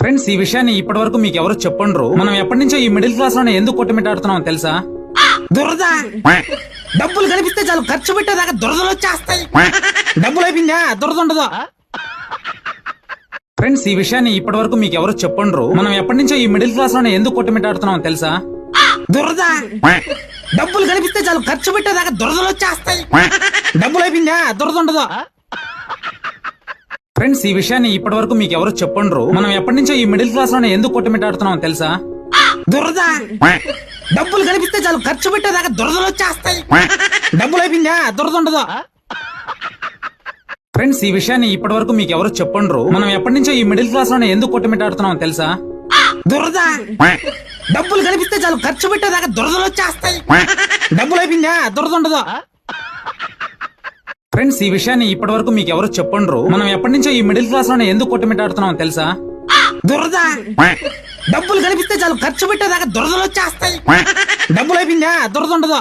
Friends, ఈ విషయాన్ని ఇప్పటి వరకు మీకు ఎవరు చెప్పండ్రు. మనం ఎప్పటి నుంచో ఈ మిడిల్ క్లాస్ లోనే ఎందుకు కొట్టుమిట్టాడుతున్నాం తెలుసా? దురద. డబ్బులు కనిపిస్తే చాలు ఖర్చు పెట్టేదాకా దురదలు వచ్చేస్తాయి. డబ్బులు అయిపోయిందా దురద ఉండదు. ఫ్రెండ్స్, ఈ విషయాన్ని ఇప్పటి వరకు మీకు ఎవరు చెప్పండ్రు. మనం ఎప్పటి నుంచో ఈ మిడిల్ క్లాస్ లోనే ఎందుకు కొట్టుమిట్టాడుతున్నాం తెలుసా? దురద. డబ్బులు కనిపిస్తే చాలు ఖర్చు పెట్టేదాకా దురదలు వచ్చేస్తాయి. డబ్బులు అయిపోయిందా దురద ఉండదు. ఫ్రెండ్స్, ఈ విషయాన్ని ఇప్పటి వరకు మీకు ఎవరు చెప్పండ్రు. మనం ఎప్పటి నుంచో ఈ మిడిల్ క్లాస్ లోనే ఎందుకు కొట్టుమిట్టాడుతున్నాం తెలుసా? దురద. డబ్బులు కనిపిస్తే చాలు ఖర్చు పెట్టేదాకా దురదలు వచ్చేస్తాయి. డబ్బులు అయిపోయిందా దురద ఉండదు. ఫ్రెండ్స్, ఈ విషయాన్ని ఇప్పటి వరకు మీకు ఎవరు చెప్పండ్రు. మనం ఎప్పటి నుంచో ఈ మిడిల్ క్లాస్ లోనే ఎందుకు కొట్టుమిట్టాడుతున్నాం తెలుసా? దురద. డబ్బులు కనిపిస్తే చాలు ఖర్చు పెట్టేదాకా దురదలు వచ్చేస్తాయి. డబ్బులు అయిపోయిందా దురద ఉండదు. ఫ్రెండ్స్, ఈ విషయాన్ని ఇప్పటి వరకు మీకు ఎవరు చెప్పండ్రు. మనం ఎప్పటి నుంచో ఈ మిడిల్ క్లాస్ లోనే ఎందుకు కొట్టుమిట్టాడుతున్నాం తెలుసా? దురద. డబ్బులు కనిపిస్తే చాలు ఖర్చు పెట్టేదాకా దురదలు వచ్చేస్తాయి. డబ్బులు అయిపోయిందా దురద ఉండదు.